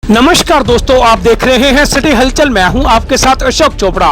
नमस्कार दोस्तों, आप देख रहे हैं सिटी हलचल। मैं हूं आपके साथ अशोक चोपड़ा।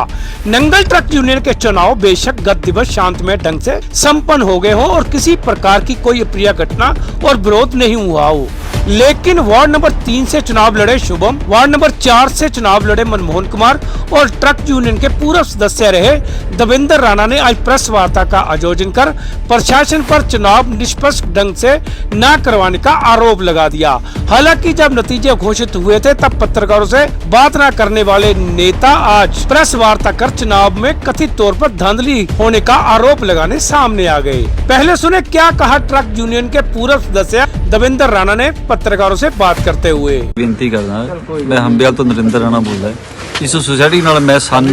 नंगल ट्रक यूनियन के चुनाव बेशक गत दिवस शांतमय ढंग से संपन्न हो गए हो और किसी प्रकार की कोई अप्रिय घटना और विरोध नहीं हुआ हो, लेकिन वार्ड नंबर 3 से चुनाव लड़े शुभम, वार्ड नंबर 4 से चुनाव लड़े मनमोहन कुमार और ट्रक यूनियन के पूर्व सदस्य रहे देवेंद्र राणा ने आज प्रेस वार्ता का आयोजन कर प्रशासन पर चुनाव निष्पक्ष ढंग से न करवाने का आरोप लगा दिया। हालांकि जब नतीजे घोषित हुए थे तब पत्रकारों से बात न करने वाले नेता आज प्रेस वार्ता कर चुनाव में कथित तौर पर धांधली होने का आरोप लगाने सामने आ गए। पहले सुने क्या कहा ट्रक यूनियन के पूर्व सदस्य देवेंद्र राणा ने पत्रकारों से बात करते हुए। बेनती करना, मैं हंबियाल तो नरेंद्र राणा बोल रहा है। इस सोसाइटी नाल मैं सन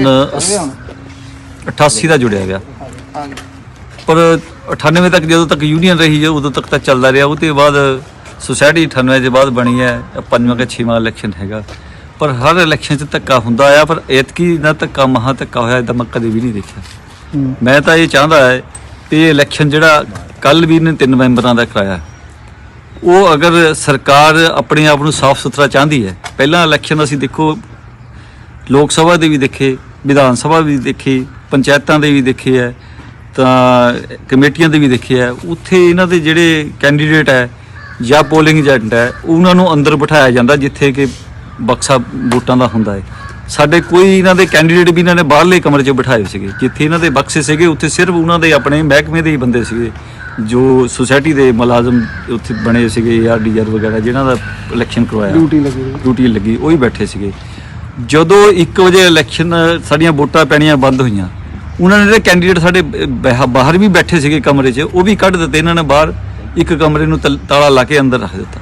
88 ਦਾ जुड़िया गया, पर 98 तक जो तक यूनियन रही है उदों तक चलता रहा। उसके बाद सोसाइटी 98 के बाद बनी है, 5वां के 6वां इलैक्शन हैगा, पर हर इलैक्शन च धक्का हुंदा आया, पर एतकी ना धक्का महा धक्का होया इदा मैं कदे भी नहीं देखा। मैं तो ये चाहता है कि इलैक्शन जिहड़ा कल भी ने 3 मैंबरां दा कराया, वो अगर सरकार अपने आप को साफ सुथरा चाहती है। पहला इलैक्शन असीं देखो लोक सभा दे भी देखे, विधान सभा भी देखी, पंचायतां दे भी देखे है, तो कमेटियां दे भी देखे है। उत्थे इन्हां दे जिहड़े कैंडीडेट है या पोलिंग ਏਜੰਟ है उन्हां नूं अंदर बिठाया जाता जिथे कि बक्सा वोटां दा हुंदा है। साडे कोई इन्हां दे कैंडीडेट भी इन्हां ने बाहरले कमरे 'ਚ बिठाए सीगे, जिथे इन्हां दे बक्से सीगे उत्थे सिर्फ उन्हां दे अपने महकमे दे ही बंदे सीगे, जो सोसाइटी दे मुलाजम उत्थे बने सीगे या डीआर वगैरह जिन्हां दा इलैक्शन करवाया ड्यूटी लगी वही बैठे सीगे। ਜਦੋਂ 1 ਵਜੇ ਇਲੈਕਸ਼ਨ ਸਾਡੀਆਂ ਵੋਟਾਂ ਪੈਣੀਆਂ ਬੰਦ ਹੋਈਆਂ, ਉਹਨਾਂ ਨੇ ਜਿਹੜੇ ਕੈਂਡੀਡੇਟ ਸਾਡੇ ਬਾਹਰ ਵੀ ਬੈਠੇ ਸੀਗੇ ਕਮਰੇ 'ਚ ਉਹ ਵੀ ਕੱਢ ਦਿੱਤੇ। ਇਹਨਾਂ ਨੇ ਬਾਹਰ ਇੱਕ ਕਮਰੇ ਨੂੰ ਤਾਲਾ ਲਾ ਕੇ ਅੰਦਰ ਰੱਖ ਦਿੱਤਾ।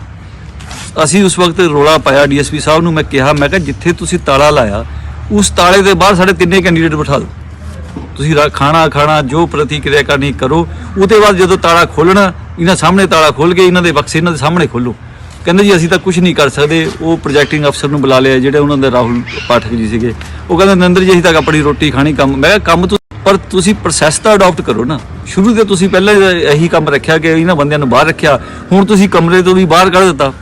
ਅਸੀਂ ਉਸ ਵਕਤ ਰੋਲਾ ਪਾਇਆ ਡੀਐਸਪੀ ਸਾਹਿਬ ਨੂੰ, ਮੈਂ ਕਿਹਾ ਮੈਂ ਕਿਹਾ ਜਿੱਥੇ ਤੁਸੀਂ ਤਾਲਾ ਲਾਇਆ ਉਸ ਤਾਲੇ ਦੇ ਬਾਹਰ ਸਾਡੇ ਤਿੰਨੇ ਕੈਂਡੀਡੇਟ ਬਿਠਾ ਦਿਓ, ਤੁਸੀਂ ਖਾਣਾ ਜੋ ਪ੍ਰਤੀਕਿਰਿਆ ਕਰਨੀ ਕਰੋ। ਉਹਦੇ ਬਾਅਦ ਜਦੋਂ ਤਾਲਾ ਖੋਲ੍ਹਣਾ ਇਹਨਾਂ ਸਾਹਮਣੇ ਤਾਲਾ ਖੋਲ੍ਹ ਕੇ ਇਹਨਾਂ ਦੇ ਬਕਸੇ ਇਹਨਾਂ ਦੇ ਸਾਹਮਣੇ ਖੋਲ੍ਹੋ। ਕਹਿੰਦੇ ਜੀ ਅਸੀਂ ਤਾਂ ਕੁਝ ਨਹੀਂ ਕਰ ਸਕਦੇ। ਉਹ ਪ੍ਰੋਜੈਕਟਿੰਗ ਅਫਸਰ ਨੂੰ ਬੁਲਾ ਲਿਆ ਜਿਹੜੇ ਉਹਨਾਂ ਦੇ ਰਾਹੁਲ ਪਾਠਕ ਜੀ ਸੀਗੇ। ਉਹ ਕਹਿੰਦੇ ਨਰਿੰਦਰ ਜੀ ਅਸੀਂ ਤਾਂ ਆਪਣੀ ਰੋਟੀ ਖਾਣੀ ਕੰਮ। ਮੈਂ ਕਿਹਾ ਕੰਮ ਪਰ ਤੁਸੀਂ ਪ੍ਰੋਸੈਸ ਤਾਂ ਅਡਾਪਟ ਕਰੋ ਨਾ। ਸ਼ੁਰੂ ਤੇ ਤੁਸੀਂ ਪਹਿਲਾਂ ਇਹੀ ਕੰਮ ਰੱਖਿਆ ਕਿ ਇਹਨਾਂ ਬੰਦਿਆਂ ਨੂੰ ਬਾਹਰ ਰੱਖਿਆ, ਹੁਣ ਤੁਸੀਂ ਕਮਰੇ ਤੋਂ ਵੀ ਬਾਹਰ ਕੱਢ ਦਿੱਤਾ,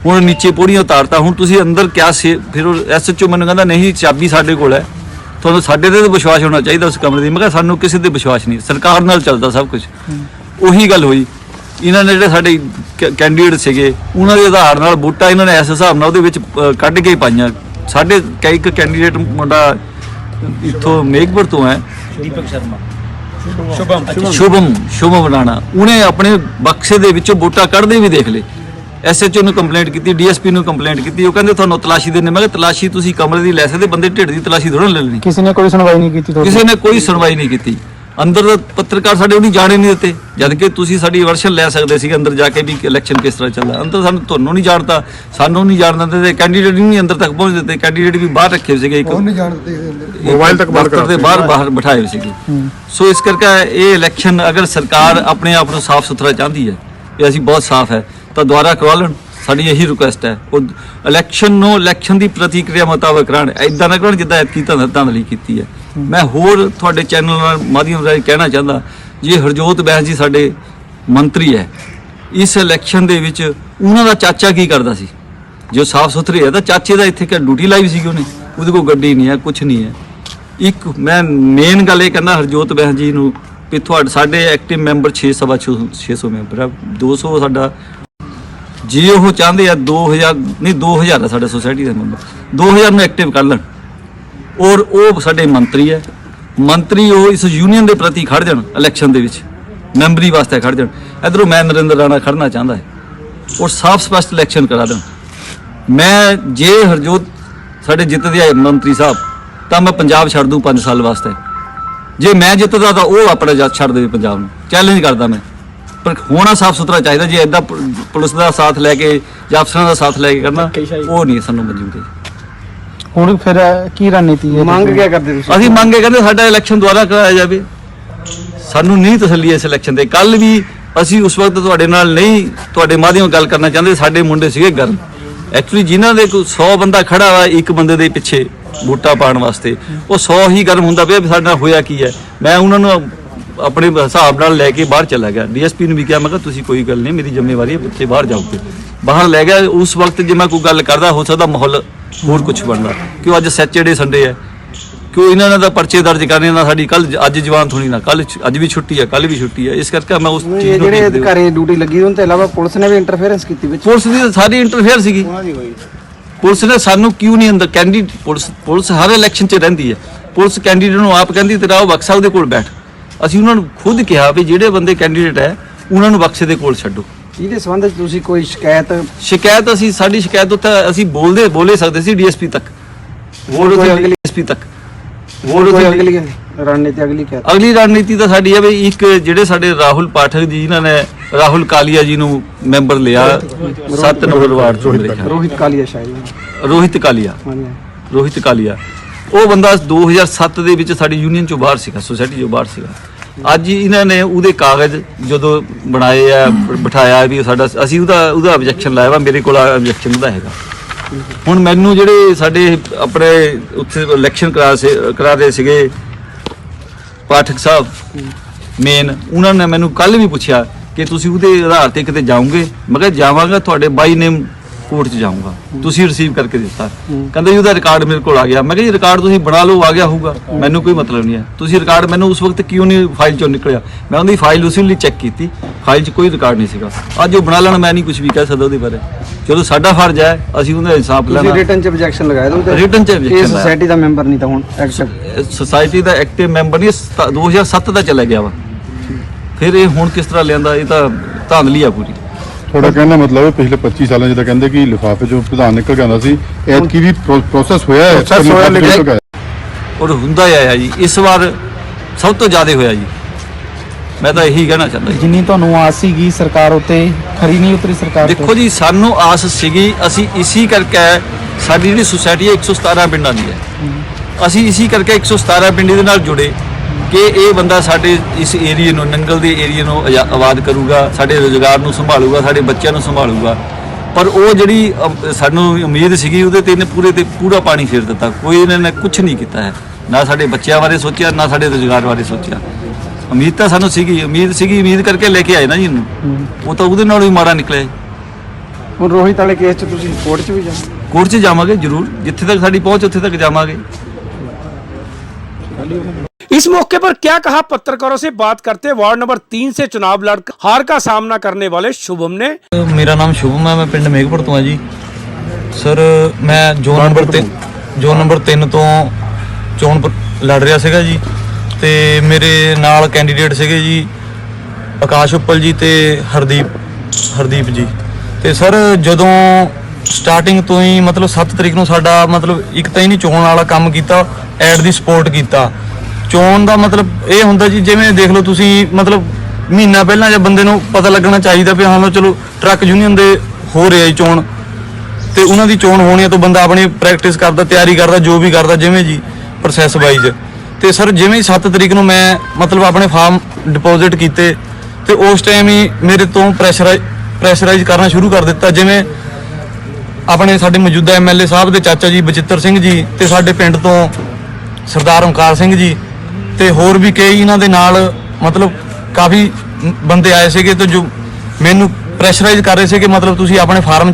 ਹੁਣ ਨੀਚੇ ਪੌੜੀਆਂ ਉਤਾਰਤਾ, ਹੁਣ ਤੁਸੀਂ ਅੰਦਰ ਕਿਆ ਫਿਰ ਉਹ ਐਸਐਚਓ ਮੈਨੂੰ ਕਹਿੰਦਾ ਨਹੀਂ ਚਾਬੀ ਸਾਡੇ ਕੋਲ ਹੈ, ਤੁਹਾਨੂੰ ਸਾਡੇ ਤੇ ਵਿਸ਼ਵਾਸ ਹੋਣਾ ਚਾਹੀਦਾ ਉਸ ਕਮਰੇ ਦੀ। ਮੈਂ ਕਿਹਾ ਸਾਨੂੰ ਕਿਸੇ ਤੇ ਵਿਸ਼ਵਾਸ ਨਹੀਂ, ਸਰਕਾਰ ਨਾਲ ਚੱਲਦਾ ਸਭ ਕੁਝ। ਉਹੀ ਗੱਲ ਹੋਈ, ਇਹਨਾਂ ਨੇ ਜਿਹੜੇ ਸਾਡੇ ਕੈਂਡੀਡੇਟ ਸੀਗੇ ਉਹਨਾਂ ਦੇ ਆਧਾਰ ਨਾਲ ਵੋਟਾਂ ਇਹਨਾਂ ਨੇ ਇਸ ਹਿਸਾਬ ਨਾਲ ਉਹਦੇ ਵਿੱਚ ਕੱਢ ਕੇ ਪਾਈਆਂ। ਸਾਡੇ ਕਈ ਇੱਕ ਕੈਂਡੀਡੇਟ ਮੁੰਡਾ ਇੱਥੋਂ ਮੇਘਪੁਰ ਤੋਂ ਹੈ, ਦੀਪਕ ਸ਼ਰਮਾ, ਸ਼ੁਭਮ ਰਾਣਾ, ਉਹਨੇ ਆਪਣੇ ਬਕਸੇ ਦੇ ਵਿੱਚੋਂ ਵੋਟਾਂ ਕੱਢਦੇ ਵੀ ਦੇਖ ਲਏ। ਐਸਐਚਓ ਨੂੰ ਕੰਪਲੇਂਟ ਕੀਤੀ, ਡੀਐਸਪੀ ਨੂੰ ਕੰਪਲੇਂਟ ਕੀਤੀ। ਉਹ ਕਹਿੰਦੇ ਤੁਹਾਨੂੰ ਤਲਾਸ਼ੀ ਦੇਣੇ। ਮੈਂ ਕਿਹਾ ਤਲਾਸ਼ੀ ਤੁਸੀਂ ਕਮਰੇ ਦੀ ਲੈ ਸਕਦੇ, ਬੰਦੇ ਢਿੱਡ ਦੀ ਤਲਾਸ਼ੀ ਥੋੜ੍ਹਾ ਲੈ ਲੈਣੀ। ਕਿਸੇ ਨੇ ਕੋਈ ਸੁਣਵਾਈ ਨਹੀਂ ਕੀਤੀ, ਕਿਸੇ ਨੇ ਕੋਈ ਸੁਣਵਾਈ ਨਹੀਂ ਕੀਤੀ। ਅੰਦਰ ਪੱਤਰਕਾਰ ਸਾਡੇ ਉਹਨੂੰ ਜਾਣੇ ਨਹੀਂ ਦਿੱਤੇ, ਜਦ ਕਿ ਤੁਸੀਂ ਸਾਡੀ ਵਰਸ਼ਨ ਲੈ ਸਕਦੇ ਸੀ ਅੰਦਰ ਜਾ ਕੇ ਵੀ ਇਲੈਕਸ਼ਨ ਕਿਸ ਤਰ੍ਹਾਂ ਚੱਲਦਾ। ਅੰਦਰ ਸਾਨੂੰ ਤੁਹਾਨੂੰ ਨਹੀਂ ਜਾਣਦਾ, ਸਾਨੂੰ ਨਹੀਂ ਜਾਣ ਦਿੰਦੇ, ਕੈਂਡੀਡੇਟ ਨੂੰ ਨਹੀਂ ਅੰਦਰ ਤੱਕ ਪਹੁੰਚ ਦਿੱਤੇ। ਕੈਂਡੀਡੇਟ ਵੀ ਬਾਹਰ ਰੱਖੇ ਸੀਗੇ, ਇੱਕ ਮੋਬਾਈਲ ਤੱਕ ਬਾਹਰ ਬਿਠਾਏ ਸੀਗੇ। ਸੋ ਇਸ ਕਰਕੇ ਇਹ ਇਲੈਕਸ਼ਨ ਅਗਰ ਸਰਕਾਰ ਆਪਣੇ ਆਪ ਨੂੰ ਸਾਫ਼ ਸੁਥਰਾ ਚਾਹੁੰਦੀ ਹੈ ਕਿ ਅਸੀਂ ਬਹੁਤ ਸਾਫ਼ ਹੈ ਤਾਂ ਦੁਬਾਰਾ ਕਰਵਾ ਲੈਣ। ਸਾਡੀ ਇਹੀ ਰਿਕੁਐਸਟ ਹੈ। ਉਹ ਇਲੈਕਸ਼ਨ ਨੂੰ ਇਲੈਕਸ਼ਨ ਦੀ ਪ੍ਰਤੀਕਿਰਿਆ ਮੁਤਾਬਕ ਕਰਾਉਣ, ਇੱਦਾਂ ਨਾ ਕਰਾਉਣ ਜਿੱਦਾਂ ਐਤਕੀ ਧਾਂਦਲੀ ਕੀਤੀ ਹੈ। ਮੈਂ ਹੋਰ ਤੁਹਾਡੇ ਚੈਨਲ ਨਾਲ ਮਾਧਿਅਮ ਰਾਹੀਂ ਕਹਿਣਾ ਚਾਹੁੰਦਾ, ਜੇ ਹਰਜੋਤ ਬੈਂਸ ਜੀ ਸਾਡੇ ਮੰਤਰੀ ਹੈ, ਇਸ ਇਲੈਕਸ਼ਨ ਦੇ ਵਿੱਚ ਉਹਨਾਂ ਦਾ ਚਾਚਾ ਕੀ ਕਰਦਾ ਸੀ ਜੋ ਸਾਫ਼ ਸੁਥਰੇ ਹੈ, ਤਾਂ ਚਾਚੇ ਦਾ ਇੱਥੇ ਕਿ ਡਿਊਟੀ ਲਾਈ ਸੀਗੀ ਉਹਨੇ, ਉਹਦੇ ਕੋਲ ਗੱਡੀ ਨਹੀਂ ਹੈ, ਕੁਛ ਨਹੀਂ ਹੈ। ਇੱਕ ਮੈਂ ਮੇਨ ਗੱਲ ਇਹ ਕਹਿੰਦਾ ਹਰਜੋਤ ਬੈਂਸ ਜੀ ਨੂੰ ਵੀ ਤੁਹਾਡੇ ਸਾਡੇ ਐਕਟਿਵ ਮੈਂਬਰ 600 ਮੈਂਬਰ ਆ, 200 ਸਾਡਾ ਜੇ ਉਹ ਚਾਹੁੰਦੇ ਆ 2000 ਆ ਸਾਡਾ ਸੋਸਾਇਟੀ ਦਾ ਮੈਂਬਰ, 2000 ਨੂੰ ਐਕਟਿਵ ਕਰ ਲੈਣ। ਔਰ ਉਹ ਸਾਡੇ ਮੰਤਰੀ ਹੈ, ਮੰਤਰੀ ਉਹ ਇਸ ਯੂਨੀਅਨ ਦੇ ਪ੍ਰਤੀ ਖੜ ਜਾਣ, ਇਲੈਕਸ਼ਨ ਦੇ ਵਿੱਚ ਮੈਂਬਰੀ ਵਾਸਤੇ ਖੜ ਜਾਣ। ਇੱਧਰੋਂ ਮੈਂ ਨਰਿੰਦਰ ਰਾਣਾ ਖੜਨਾ ਚਾਹੁੰਦਾ ਹੈ ਔਰ ਸਾਫ਼ ਸਪਸ਼ਟ ਇਲੈਕਸ਼ਨ ਕਰਾ ਦੇਣ। ਮੈਂ ਜੇ ਹਰਜੋਤ ਸਾਡੇ ਜਿੱਤਦੇ ਆ ਮੰਤਰੀ ਸਾਹਿਬ ਤਾਂ ਮੈਂ ਪੰਜਾਬ ਛੱਡ ਦੂੰ 5 ਸਾਲ ਵਾਸਤੇ। ਜੇ ਮੈਂ ਜਿੱਤਦਾ ਤਾਂ ਉਹ ਆਪਣਾ ਜੱਜ ਛੱਡ ਦੇਵੇ ਪੰਜਾਬ ਨੂੰ, ਚੈਲੰਜ ਕਰਦਾ ਮੈਂ। ਪਰ ਹੋਣਾ ਸਾਫ਼ ਸੁਥਰਾ ਚਾਹੀਦਾ। ਜੇ ਇੱਦਾਂ ਪੁਲਿਸ ਦਾ ਸਾਥ ਲੈ ਕੇ ਜਾਂ ਅਫਸਰਾਂ ਦਾ ਸਾਥ ਲੈ ਕੇ ਕਰਨਾ, ਉਹ ਨਹੀਂ ਸਾਨੂੰ ਮਨਜ਼ੂਰ ਹੈ। ਹੁਣ ਫਿਰ ਕੀ ਰਣਨੀਤੀ ਹੈ, ਮੰਗ ਕਿਆ ਕਰਦੇ ਤੁਸੀਂ? ਅਸੀਂ ਮੰਗ ਇਹ ਕਰਦੇ ਸਾਡਾ ਇਲੈਕਸ਼ਨ ਦੁਬਾਰਾ ਕਰਾਇਆ ਜਾਵੇ। ਸਾਨੂੰ ਨਹੀਂ ਤਸੱਲੀ ਇਸ ਇਲੈਕਸ਼ਨ ਤੇ। ਕੱਲ ਵੀ ਅਸੀਂ ਉਸ ਵਕਤ ਤੁਹਾਡੇ ਨਾਲ ਨਹੀਂ, ਤੁਹਾਡੇ ਮਾਧਿਅਮ ਗੱਲ ਕਰਨਾ ਚਾਹੁੰਦੇ। ਸਾਡੇ ਮੁੰਡੇ ਸੀਗੇ ਗਰਮ, ਐਕਚੁਅਲੀ ਜਿਨ੍ਹਾਂ ਦੇ ਕੋਈ 100 ਬੰਦਾ ਖੜਾ ਵਾ ਇੱਕ ਬੰਦੇ ਦੇ ਪਿੱਛੇ ਵੋਟਾਂ ਪਾਉਣ ਵਾਸਤੇ, ਉਹ 100 ਹੀ ਗਰਮ ਹੁੰਦਾ ਪਿਆ ਵੀ ਸਾਡੇ ਨਾਲ ਹੋਇਆ ਕੀ ਹੈ। ਮੈਂ ਉਹਨਾਂ ਨੂੰ ਆਪਣੇ ਹਿਸਾਬ ਨਾਲ ਲੈ ਕੇ ਬਾਹਰ ਚਲਾ ਗਿਆ। ਡੀਐਸਪੀ ਨੂੰ ਵੀ ਕਿਹਾ, ਮੈਂ ਕਿਹਾ ਤੁਸੀਂ ਕੋਈ ਗੱਲ ਨਹੀਂ, ਮੇਰੀ ਜ਼ਿੰਮੇਵਾਰੀ ਹੈ, ਬੱਚੇ ਬਾਹਰ ਜਾਓਗੇ। ਬਾਹਰ ਲੈ ਗਿਆ। ਉਸ ਵਕਤ ਜੇ ਮੈਂ ਕੋਈ ਗੱਲ ਕਰਦਾ ਹੋ ਸਕਦਾ ਮਾਹੌਲ ਹੋਰ ਕੁਝ ਬਣਦਾ, ਕਿਉਂ ਅੱਜ ਸੈਚਰਡੇ ਸੰਡੇ ਹੈ, ਕਿਉਂ ਇਹਨਾਂ ਨੇ ਤਾਂ ਪਰਚੇ ਦਰਜ ਕਰਨੇ ਨਾ, ਸਾਡੀ ਕੱਲ ਅੱਜ ਜਵਾਨ ਥੋੜੀ ਨਾ, ਕੱਲ ਅੱਜ ਵੀ ਛੁੱਟੀ ਹੈ, ਕੱਲ ਵੀ ਛੁੱਟੀ ਹੈ। ਇਸ ਕਰਕੇ ਮੈਂ ਉਸ ਚੀਜ਼ ਨੂੰ ਜਿਹੜੇ ਅਧਿਕਾਰੀ ਡਿਊਟੀ ਲੱਗੀ ਉਹਨਾਂ ਤੋਂ ਇਲਾਵਾ ਪੁਲਿਸ ਨੇ ਵੀ ਇੰਟਰਫੇਰੈਂਸ ਕੀਤੀ ਵਿੱਚ? ਪੁਲਿਸ ਦੀ ਤਾਂ ਸਾਰੀ ਇੰਟਰਫੇਅਰ ਸੀਗੀ। ਪੁਲਿਸ ਨੇ ਸਾਨੂੰ ਕਿਉਂ ਨਹੀਂ ਅੰਦਰ ਕੈਂਡੀਡੇਟ, ਪੁਲਿਸ ਹਰ ਇਲੈਕਸ਼ਨ 'ਚ ਰਹਿੰਦੀ ਹੈ। ਪੁਲਿਸ ਕੈਂਡੀਡੇਟ ਨੂੰ ਆਪ ਕਹਿੰਦੀ ਤੇਰਾ ਉਹ ਬਕਸਾ ਉਹਦੇ ਕੋਲ ਬੈਠ। ਅਸੀਂ ਉਹਨਾਂ ਨੂੰ ਖੁਦ ਕਿਹਾ ਵੀ ਜਿਹੜੇ ਬੰਦੇ ਕੈਂਡੀਡੇਟ ਹੈ ਉਹਨਾਂ ਨੂੰ ਬਕਸੇ ਦੇ ਕੋਲ ਛੱਡੋ। ਇਹਦੇ ਸੰਬੰਧ ਵਿੱਚ ਤੁਸੀਂ ਕੋਈ ਸ਼ਿਕਾਇਤ ਸਾਡੀ ਸ਼ਿਕਾਇਤ ਉੱਤੇ ਅਸੀਂ ਬੋਲੇ ਸਕਦੇ ਸੀ ਡੀਐਸਪੀ ਤੱਕ, ਡੀਐਸਪੀ ਤੱਕ। ਅਗਲੀ ਰਣਨੀਤੀ ਤਾਂ ਸਾਡੀ ਹੈ ਵੀ ਇੱਕ ਜਿਹੜੇ ਸਾਡੇ ਰਾਹੁਲ ਪਾਠਕ ਜੀ, ਇਹਨਾਂ ਨੇ ਰਾਹੁਲ ਕਾਲੀਆ ਜੀ ਨੂੰ ਮੈਂਬਰ ਲਿਆ 7 ਨੰਬਰ ਵਾਰਡ ਤੋਂ, ਰੋਹਿਤ ਕਾਲੀਆ ਉਹ ਬੰਦਾ 2007 ਦੇ ਵਿੱਚ ਸਾਡੀ ਯੂਨੀਅਨ ਚੋਂ ਬਾਹਰ ਸੀਗਾ, ਸੁਸਾਇਟੀ ਚੋਂ ਬਾਹਰ ਸੀਗਾ। ਅੱਜ ਇਹਨਾਂ ਨੇ ਉਹਦੇ ਕਾਗਜ਼ ਜਦੋਂ ਬਣਾਏ ਆ, ਬਿਠਾਇਆ ਵੀ ਸਾਡਾ, ਅਸੀਂ ਉਹਦਾ ਆਬਜੈਕਸ਼ਨ ਲਾਇਆ ਵਾ, ਮੇਰੇ ਕੋਲ ਆਬਜੈਕਸ਼ਨ ਉਹਦਾ ਹੈਗਾ। ਹੁਣ ਮੈਨੂੰ ਜਿਹੜੇ ਸਾਡੇ ਆਪਣੇ ਉੱਥੇ ਇਲੈਕਸ਼ਨ ਕਰਾ ਰਹੇ ਸੀਗੇ ਪਾਠਕ ਸਾਹਿਬ ਮੇਨ, ਉਹਨਾਂ ਨੇ ਮੈਨੂੰ ਕੱਲ ਵੀ ਪੁੱਛਿਆ ਕਿ ਤੁਸੀਂ ਉਹਦੇ ਆਧਾਰ ਤੇ ਕਿਤੇ ਜਾਓਗੇ? ਮੈਂ ਕਿਹਾ ਜਾਵਾਂਗਾ, ਤੁਹਾਡੇ ਬਾਈ ਨੇਮ ਕੋਰਟ 'ਚ ਜਾਊਂਗਾ, ਤੁਸੀਂ ਰਿਸੀਵ ਕਰਕੇ ਦਿੱਤਾ। ਕਹਿੰਦੇ ਜੀ ਉਹਦਾ ਰਿਕਾਰਡ ਮੇਰੇ ਕੋਲ ਆ ਗਿਆ। ਮੈਂ ਕਿਹਾ ਜੀ ਰਿਕਾਰਡ ਤੁਸੀਂ ਬਣਾ ਲਓ, ਆ ਗਿਆ ਹੋਊਗਾ, ਮੈਨੂੰ ਕੋਈ ਮਤਲਬ ਨਹੀਂ ਹੈ। ਤੁਸੀਂ ਰਿਕਾਰਡ ਮੈਨੂੰ ਉਸ ਵਕਤ ਕਿਉਂ ਨਹੀਂ ਫਾਈਲ 'ਚੋਂ ਨਿਕਲਿਆ? ਮੈਂ ਉਹਦੀ ਫਾਈਲ ਉਸੇ ਲਈ ਚੈੱਕ ਕੀਤੀ, ਫਾਈਲ 'ਚ ਕੋਈ ਰਿਕਾਰਡ ਨਹੀਂ ਸੀਗਾ। ਅੱਜ ਉਹ ਬਣਾ ਲੈਣ, ਮੈਂ ਨਹੀਂ ਕੁਝ ਵੀ ਕਹਿ ਸਕਦਾ ਉਹਦੇ ਬਾਰੇ। ਜਦੋਂ ਸਾਡਾ ਫਰਜ਼ ਹੈ ਅਸੀਂ ਉਹਦਾ ਇਨਸਾਫ ਲੈਣਾ। ਰਿਟਨ 'ਚ ਆਬਜੈਕਸ਼ਨ ਲਗਾਇਆ ਤਾਂ ਰਿਟਨ 'ਚ ਆਬਜੈਕਸ਼ਨ ਸੋਸਾਇਟੀ ਦਾ ਮੈਂਬਰ ਨਹੀਂ ਤਾਂ ਹੁਣ ਐਕਟਿਵ ਸੋਸਾਇਟੀ ਦਾ ਐਕਟਿਵ ਮੈਂਬਰ ਨਹੀਂ, 2007 ਦਾ ਚਲਾ ਗਿਆ ਵਾ। ਫਿਰ ਇਹ ਹੁਣ ਕਿਸ ਤਰ੍ਹਾਂ ਲਿਆਂਦਾ? ਇਹ ਤਾਂ ਧਾਂਦਲੀ ਆ ਪੂਰੀ। ਤੁਹਾਡਾ ਕਹਿਣਾ ਮਤਲਬ ਹੈ ਪਿਛਲੇ 25 ਸਾਲਾਂ ਜਿੱਦਾਂ ਕਹਿੰਦੇ ਕਿ ਲਿਫਾਫੇ ਚੋਂ ਪ੍ਰਧਾਨ ਨਿਕਲ ਕੇ ਆਉਂਦਾ ਸੀ, ਐਤਕੀ ਵੀ ਪ੍ਰੋਸੈਸ ਹੋਇਆ ਹੈ ਔਰ ਹੁੰਦਾ ਆਇਆ ਜੀ। ਇਸ ਵਾਰ ਸਭ ਤੋਂ ਜ਼ਿਆਦਾ ਹੋਇਆ ਜੀ। ਮੈਂ ਤਾਂ ਇਹੀ ਕਹਿਣਾ ਚਾਹੁੰਦਾ ਜੀ। ਜਿੰਨੀ ਤੁਹਾਨੂੰ ਆਸ ਸੀਗੀ ਸਰਕਾਰ ਉੱਤੇ, ਖਰੀ ਨਹੀਂ ਉਤਰੀ ਸਰਕਾਰ। ਦੇਖੋ ਜੀ, ਸਾਨੂੰ ਆਸ ਸੀਗੀ, ਅਸੀਂ ਇਸੀ ਕਰਕੇ ਸਾਡੀ ਜਿਹੜੀ ਸੁਸਾਇਟੀ ਹੈ 117 ਪਿੰਡਾਂ ਦੀ ਹੈ, ਅਸੀਂ ਇਸੀ ਕਰਕੇ 117 ਪਿੰਡ ਦੇ ਨਾਲ ਜੁੜੇ ਕਿ ਇਹ ਬੰਦਾ ਸਾਡੇ ਇਸ ਏਰੀਏ ਨੂੰ, ਨੰਗਲ ਦੇ ਏਰੀਏ ਨੂੰ ਆਬਾਦ ਕਰੂਗਾ, ਸਾਡੇ ਰੁਜ਼ਗਾਰ ਨੂੰ ਸੰਭਾਲੂਗਾ, ਸਾਡੇ ਬੱਚਿਆਂ ਨੂੰ ਸੰਭਾਲੂਗਾ। ਪਰ ਉਹ ਜਿਹੜੀ ਸਾਨੂੰ ਉਮੀਦ ਸੀਗੀ ਉਹਦੇ ਤੇ ਇਹਨੇ ਪੂਰਾ ਪਾਣੀ ਫੇਰ ਦਿੱਤਾ। ਕੋਈ ਇਹਨਾਂ ਨੇ ਕੁਝ ਨਹੀਂ ਕੀਤਾ ਹੈ, ਨਾ ਸਾਡੇ ਬੱਚਿਆਂ ਬਾਰੇ ਸੋਚਿਆ, ਨਾ ਸਾਡੇ ਰੁਜ਼ਗਾਰ ਬਾਰੇ ਸੋਚਿਆ। ਉਮੀਦ ਤਾਂ ਸਾਨੂੰ ਸੀਗੀ, ਉਮੀਦ ਕਰਕੇ ਲੈ ਕੇ ਆਏ ਨਾ ਜੀ ਇਹਨੂੰ, ਉਹ ਤਾਂ ਉਹਦੇ ਨਾਲ ਵੀ ਮਾੜਾ ਨਿਕਲਿਆ। ਹੁਣ ਰੋਹਿਤ ਵਾਲੇ ਕੇਸ 'ਚ ਤੁਸੀਂ ਕੋਰਟ 'ਚ ਵੀ ਜਾਓ? ਕੋਰਟ 'ਚ ਜਾਵਾਂਗੇ ਜ਼ਰੂਰ, ਜਿੱਥੇ ਤੱਕ ਸਾਡੀ ਪਹੁੰਚ ਉੱਥੇ ਤੱਕ ਜਾਵਾਂਗੇ। इस मौके पर क्या कहा पत्रकारों से बात करते वार्ड नंबर 3 से चुनाव लड़ हार का सामना करने वाले शुभम ने। मेरा नाम शुभम है, मैं पिंड मेघपुर तो हाँ जी। सर मैं जोन नंबर 3 तो चोन लड़ रहा ਸੀਗਾ ਜੀ, ਤੇ ਮੇਰੇ ਨਾਲ ਕੈਂਡੀਡੇਟ ਸੀਗੇ ਜੀ ਆਕਾਸ਼ ਉੱਪਲ ਜੀ ਤੇ ਹਰਦੀਪ ਜੀ। ਤੇ ਸਰ ਜਦੋਂ ਸਟਾਰਟਿੰਗ ਤੋਂ ਹੀ ਮਤਲਬ 7 ਤਰੀਕ ਨੂੰ ਸਾਡਾ ਮਤਲਬ ਇੱਕ ਤਾਂ ਹੀ ਨਹੀਂ ਚੋਣ ਵਾਲਾ ਕੰਮ ਕੀਤਾ, ਐਡ ਦੀ ਸਪੋਰਟ ਕੀਤਾ। ਚੋਣ ਦਾ ਮਤਲਬ ਇਹ ਹੁੰਦਾ ਜੀ, ਜਿਵੇਂ ਦੇਖ ਲਓ ਤੁਸੀਂ ਮਤਲਬ ਮਹੀਨਾ ਪਹਿਲਾਂ ਜੇ ਬੰਦੇ ਨੂੰ ਪਤਾ ਲੱਗਣਾ ਚਾਹੀਦਾ ਵੀ ਹਾਂ ਚਲੋ ਟਰੱਕ ਯੂਨੀਅਨ ਦੇ ਹੋ ਰਿਹਾ ਜੀ ਚੋਣ, ਤੇ ਉਹਨਾਂ ਦੀ ਚੋਣ ਹੋਣੀ ਹੈ ਤਾਂ ਬੰਦਾ ਆਪਣੀ ਪ੍ਰੈਕਟਿਸ ਕਰਦਾ, ਤਿਆਰੀ ਕਰਦਾ, ਜੋ ਵੀ ਕਰਦਾ ਜਿਵੇਂ ਜੀ ਪ੍ਰੋਸੈਸ ਵਾਈਜ਼। ਤੇ ਸਰ ਜਿਵੇਂ ਹੀ 7 ਤਰੀਕ ਨੂੰ ਮੈਂ ਮਤਲਬ ਆਪਣੇ ਫਾਰਮ ਡਿਪੋਜ਼ਿਟ ਕੀਤੇ ਤੇ ਉਸ ਟਾਈਮ ਹੀ ਮੇਰੇ ਤੋਂ ਪ੍ਰੈਸ਼ਰਾਈਜ਼ ਕਰਨਾ ਸ਼ੁਰੂ ਕਰ ਦਿੱਤਾ। ਜਿਵੇਂ ਆਪਣੇ ਸਾਡੇ ਮੌਜੂਦਾ ਐਮਐਲਏ ਸਾਹਿਬ ਦੇ ਚਾਚਾ ਜੀ ਬਚਿੱਤਰ ਸਿੰਘ ਜੀ, ਤੇ ਸਾਡੇ ਪਿੰਡ ਤੋਂ ਸਰਦਾਰ ਓਮਕਾਰ ਸਿੰਘ ਜੀ, ਤੇ ਹੋਰ ਵੀ ਕਈ ਇਹਨਾਂ ਦੇ ਨਾਲ ਮਤਲਬ ਕਾਫੀ ਬੰਦੇ ਆਏ ਸੀਗੇ, ਤੇ ਜੋ ਮੈਨੂੰ ਪ੍ਰੈਸ਼ਰਾਈਜ਼ ਕਰ ਰਹੇ ਸੀ ਕਿ ਮਤਲਬ ਤੁਸੀਂ ਆਪਣੇ ਫਾਰਮ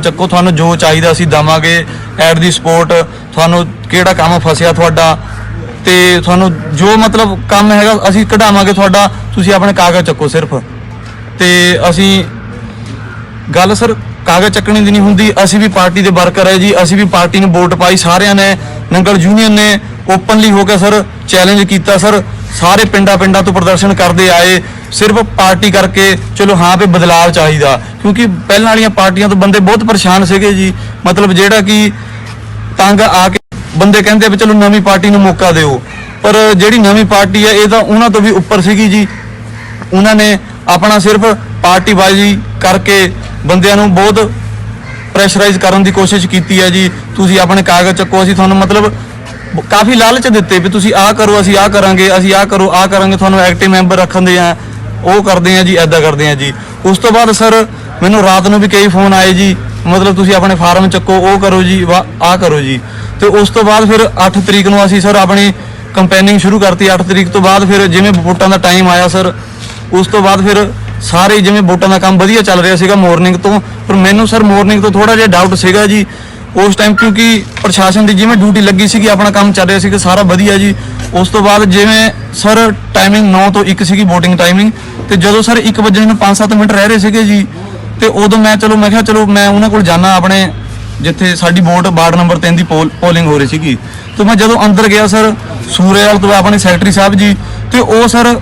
ਚੱਕੋ, ਤੁਹਾਨੂੰ ਜੋ ਚਾਹੀਦਾ ਅਸੀਂ ਦੇਵਾਂਗੇ, ਐਡ ਦੀ ਸਪੋਰਟ, ਤੁਹਾਨੂੰ ਕਿਹੜਾ ਕੰਮ ਫਸਿਆ ਤੁਹਾਡਾ, ਤੇ ਤੁਹਾਨੂੰ ਜੋ ਮਤਲਬ ਕੰਮ ਹੈਗਾ ਅਸੀਂ ਕਢਾਵਾਂਗੇ ਤੁਹਾਡਾ, ਤੁਸੀਂ ਆਪਣੇ ਕਾਗਜ਼ ਚੱਕੋ ਸਿਰਫ। ਤੇ ਅਸੀਂ ਗੱਲ ਸਰ ਕਾਗਜ਼ ਚੱਕਣੀ ਦੀ ਨਹੀਂ ਹੁੰਦੀ, ਅਸੀਂ ਵੀ ਪਾਰਟੀ ਦੇ ਵਰਕਰ ਹੈ ਜੀ, ਅਸੀਂ ਵੀ ਪਾਰਟੀ ਨੂੰ ਵੋਟ ਪਾਈ, ਸਾਰਿਆਂ ਨੇ ਨੰਗਲ ਯੂਨੀਅਨ ਨੇ ਓਪਨਲੀ ਹੋ ਕੇ ਸਰ ਚੈਲੰਜ ਕੀਤਾ। ਸਰ ਸਾਰੇ ਪਿੰਡਾਂ ਤੋਂ ਪ੍ਰਦਰਸ਼ਨ ਕਰਦੇ ਆਏ, ਸਿਰਫ ਪਾਰਟੀ ਕਰਕੇ ਚਲੋ ਹਾਂ ਵੀ ਬਦਲਾਅ ਚਾਹੀਦਾ, ਕਿਉਂਕਿ ਪਹਿਲਾਂ ਵਾਲੀਆਂ ਪਾਰਟੀਆਂ ਤੋਂ ਬੰਦੇ ਬਹੁਤ ਪਰੇਸ਼ਾਨ ਸੀਗੇ ਜੀ। ਮਤਲਬ ਜਿਹੜਾ ਕਿ ਤੰਗ ਆ ਕੇ ਬੰਦੇ ਕਹਿੰਦੇ ਵੀ ਚਲੋ ਨਵੀਂ ਪਾਰਟੀ ਨੂੰ ਮੌਕਾ ਦਿਓ, ਪਰ ਜਿਹੜੀ ਨਵੀਂ ਪਾਰਟੀ ਹੈ ਇਹ ਤਾਂ ਉਹਨਾਂ ਤੋਂ ਵੀ ਉੱਪਰ ਸੀਗੀ ਜੀ। ਉਹਨਾਂ ਨੇ ਆਪਣਾ ਸਿਰਫ ਪਾਰਟੀਬਾਜ਼ੀ ਕਰਕੇ ਬੰਦਿਆਂ ਨੂੰ ਬਹੁਤ ਪ੍ਰੈਸ਼ਰਾਈਜ਼ ਕਰਨ ਦੀ ਕੋਸ਼ਿਸ਼ ਕੀਤੀ ਹੈ ਜੀ। ਤੁਸੀਂ ਆਪਣੇ ਕਾਗਜ਼ ਚੱਕੋ, ਅਸੀਂ ਤੁਹਾਨੂੰ ਮਤਲਬ ਕਾਫੀ ਲਾਲਚ ਦਿੱਤੇ ਵੀ ਤੁਸੀਂ ਆਹ ਕਰੋ, ਅਸੀਂ ਆਹ ਕਰਾਂਗੇ, ਅਸੀਂ ਆਹ ਕਰੋ, ਆਹ ਕਰਾਂਗੇ, ਤੁਹਾਨੂੰ ਐਕਟਿਵ ਮੈਂਬਰ ਰੱਖਦੇ ਆ, ਉਹ ਕਰਦੇ ਆ ਜੀ, ਐਦਾਂ ਕਰਦੇ ਆ ਜੀ। ਉਸ ਤੋਂ ਬਾਅਦ ਸਰ ਮੈਨੂੰ ਰਾਤ ਨੂੰ ਵੀ ਕਈ ਫੋਨ ਆਏ ਜੀ, ਮਤਲਬ ਤੁਸੀਂ ਆਪਣੇ ਫਾਰਮ ਚੱਕੋ, ਉਹ ਕਰੋ ਜੀ, ਆਹ ਕਰੋ ਜੀ। ਤੇ ਉਸ ਤੋਂ ਬਾਅਦ ਫਿਰ 8 ਤਰੀਕ ਨੂੰ ਅਸੀਂ ਸਰ ਆਪਣੀ ਕੰਪੇਨਿੰਗ ਸ਼ੁਰੂ ਕਰਤੀ। 8 ਤਰੀਕ ਤੋਂ ਬਾਅਦ ਫਿਰ ਜਿਵੇਂ ਵੋਟਾਂ ਦਾ ਟਾਈਮ ਆਇਆ ਸਰ, ਉਸ ਤੋਂ ਬਾਅਦ ਫਿਰ ਸਾਰੇ ਜਿਵੇਂ ਵੋਟਾਂ ਦਾ ਕੰਮ ਵਧੀਆ ਚੱਲ ਰਿਹਾ ਸੀਗਾ ਮਾਰਨਿੰਗ ਤੋਂ, ਪਰ ਮੈਨੂੰ ਸਰ ਮਾਰਨਿੰਗ ਤੋਂ ਥੋੜਾ ਜਿਹਾ ਡਾਊਟ ਸੀਗਾ ਜੀ ਉਸ ਟਾਈਮ, ਕਿਉਂਕਿ ਪ੍ਰਸ਼ਾਸਨ ਦੀ ਜਿਵੇਂ ਡਿਊਟੀ ਲੱਗੀ ਸੀਗੀ, ਆਪਣਾ ਕੰਮ ਚੱਲ ਰਿਹਾ ਸੀਗਾ ਸਾਰਾ ਵਧੀਆ ਜੀ। ਉਸ ਤੋਂ ਬਾਅਦ ਜਿਵੇਂ ਸਰ ਟਾਈਮਿੰਗ 9 ਤੋਂ 1 ਸੀਗੀ VOTING ਟਾਈਮਿੰਗ, ਤੇ ਜਦੋਂ ਸਰ 1 ਵਜੇ ਨੂੰ 5-7 ਮਿੰਟ ਰਹਿ ਰਹੇ ਸੀਗੇ ਜੀ, ਤੇ ਉਦੋਂ ਮੈਂ ਕਿਹਾ ਚਲੋ ਮੈਂ ਉਹਨਾਂ ਕੋਲ ਜਾਣਾ ਆਪਣੇ ਜਿੱਥੇ ਸਾਡੀ ਵੋਟ ਵਾਰਡ ਨੰਬਰ 3 ਦੀ ਪੋਲਿੰਗ ਹੋ ਰਹੀ ਸੀਗੀ। ਤੇ ਮੈਂ ਜਦੋਂ ਅੰਦਰ ਗਿਆ ਸਰ ਸੂਰੇਵਾਲ ਤੋਂ ਆਪਣੇ ਸੈਕਟਰੀ ਸਾਹਿਬ ਜੀ, ਤੇ ਉਹ ਸਰ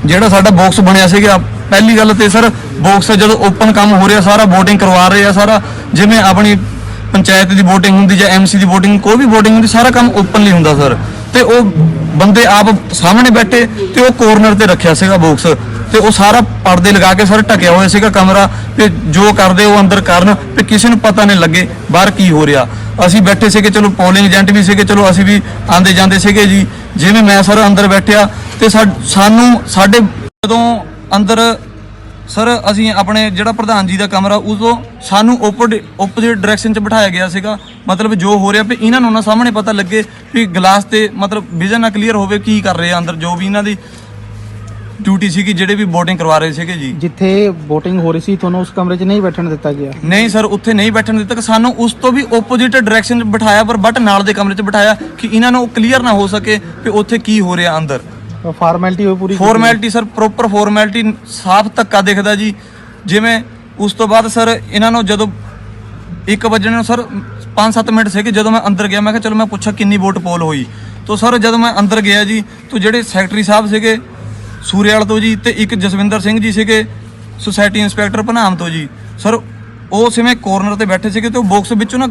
ਜਿਹੜਾ ਸਾਡਾ ਬਾਕਸ ਬਣਿਆ ਸੀਗਾ, ਪਹਿਲੀ ਗੱਲ ਤੇ ਸਰ ਬਾਕਸ ਜਦੋਂ ਓਪਨ ਕੰਮ ਹੋ ਰਿਹਾ ਸਾਰਾ VOTING ਕਰਵਾ ਰਹੇ ਆ ਸਾਰਾ, ਜਿਵੇਂ ਆਪਣੀ ਪੰਚਾਇਤ ਦੀ VOTING ਹੁੰਦੀ ਜਾਂ MC ਦੀ VOTING ਕੋਈ ਵੀ VOTING ਹੁੰਦੀ ਸਾਰਾ ਕੰਮ ਓਪਨਲੀ ਹੁੰਦਾ ਸਰ। ਤੇ ਉਹ ਬੰਦੇ ਆਪ ਸਾਹਮਣੇ ਬੈਠੇ ਤੇ ਉਹ ਕੋਰਨਰ ਤੇ ਰੱਖਿਆ ਸੀਗਾ ਬਾਕਸ, ਤੇ ਉਹ ਸਾਰਾ ਪਰਦੇ ਲਗਾ ਕੇ ਸਰ ਢਕਿਆ ਹੋਇਆ ਸੀਗਾ ਕਮਰਾ, ਤੇ ਜੋ ਕਰਦੇ ਉਹ ਅੰਦਰ ਕਰਨ ਤੇ ਕਿਸੇ ਨੂੰ ਪਤਾ ਨਹੀਂ ਲੱਗੇ ਬਾਹਰ ਕੀ ਹੋ ਰਿਹਾ। ਅਸੀਂ ਬੈਠੇ ਸੀਗੇ, ਚਲੋ ਪੋਲਿੰਗ ਏਜੰਟ ਵੀ ਸੀਗੇ, ਚਲੋ ਅਸੀਂ ਵੀ ਆਂਦੇ ਜਾਂਦੇ ਸੀਗੇ ਜੀ। ਜਿਵੇਂ ਮੈਂ ਸਰ ਅੰਦਰ ਬੈਠਿਆ ਤੇ ਸਾਨੂੰ ਸਾਡੇ ਜਦੋਂ ਅੰਦਰ ਸਰ ਅਸੀਂ ਆਪਣੇ ਜਿਹੜਾ ਪ੍ਰਧਾਨ ਜੀ ਦਾ ਕਮਰਾ ਉਦੋਂ ਸਾਨੂੰ ਓਪੋਜ਼ਿਟ ਡਾਇਰੈਕਸ਼ਨ 'ਚ ਬਿਠਾਇਆ ਗਿਆ ਸੀਗਾ, ਮਤਲਬ ਜੋ ਹੋ ਰਿਹਾ ਵੀ ਇਹਨਾਂ ਨੂੰ ਨਾ ਸਾਹਮਣੇ ਪਤਾ ਲੱਗੇ ਵੀ ਗਲਾਸ ਤੇ ਮਤਲਬ ਵਿਜ਼ਨ ਨਾ ਕਲੀਅਰ ਹੋਵੇ ਕੀ ਕਰ ਰਹੇ ਆ ਅੰਦਰ, ਜੋ ਵੀ ਇਹਨਾਂ ਦੀ ਡਿਊਟੀ ਸੀਗੀ ਜਿਹੜੇ ਵੀ VOTING ਕਰਵਾ ਰਹੇ ਸੀਗੇ ਜੀ। ਜਿੱਥੇ VOTING ਹੋ ਰਹੀ ਸੀ ਤੁਹਾਨੂੰ ਉਸ ਕਮਰੇ 'ਚ ਨਹੀਂ ਬੈਠਣ ਦਿੱਤਾ ਗਿਆ? ਨਹੀਂ ਸਰ, ਉੱਥੇ ਨਹੀਂ ਬੈਠਣ ਦਿੱਤਾ, ਕਿ ਸਾਨੂੰ ਉਸ ਤੋਂ ਵੀ ਓਪੋਜ਼ਿਟ ਡਾਇਰੈਕਸ਼ਨ 'ਚ ਬਿਠਾਇਆ, ਪਰ ਬਟ ਨਾਲ ਦੇ ਕਮਰੇ 'ਚ ਬਿਠਾਇਆ ਕਿ ਇਹਨਾਂ ਨੂੰ ਕਲੀਅਰ ਨਾ ਹੋ ਸਕੇ ਵੀ ਉੱਥੇ ਕੀ ਹੋ ਰਿਹਾ ਅੰਦਰ। ਫਾਰਮੈਲਿਟੀ ਹੋਈ ਪੂਰੀ? ਫਾਰਮੈਲਿਟੀ ਸਰ ਪ੍ਰੋਪਰ ਫਾਰਮੈਲਿਟੀ, ਸਾਫ਼ ਧੱਕਾ ਦਿਖਦਾ ਜੀ। ਜਿਵੇਂ ਉਸ ਤੋਂ ਬਾਅਦ ਸਰ ਇਹਨਾਂ ਨੂੰ ਜਦੋਂ 1 ਵਜੇ ਨੂੰ ਸਰ 5-7 ਮਿੰਟ ਸੀਗੇ, ਜਦੋਂ ਮੈਂ ਅੰਦਰ ਗਿਆ ਮੈਂ ਕਿਹਾ ਚਲੋ ਮੈਂ ਪੁੱਛਾਂ ਕਿੰਨੀ ਵੋਟ ਪੋਲ ਹੋਈ। ਤਾਂ ਸਰ ਜਦੋਂ ਮੈਂ ਅੰਦਰ ਗਿਆ ਜੀ, ਤਾਂ ਜਿਹੜੇ ਸੈਕਟਰੀ ਸਾਹਿਬ ਸੀਗੇ ਸੂਰੇਵਾਲ ਤੋਂ ਜੀ, ਤੇ ਇੱਕ ਜਸਵਿੰਦਰ ਸਿੰਘ ਜੀ ਸੀਗੇ ਸੁਸਾਇਟੀ ਇੰਸਪੈਕਟਰ ਭਨਾਮ ਤੋਂ ਜੀ, ਸਰ ਉਹ ਜਿਵੇਂ ਕੋਰਨਰ ਤੇ ਬੈਠੇ ਸੀਗੇ, ਤੇ ਉਹ ਬਾਕਸ ਵਿੱਚੋਂ ਨਾ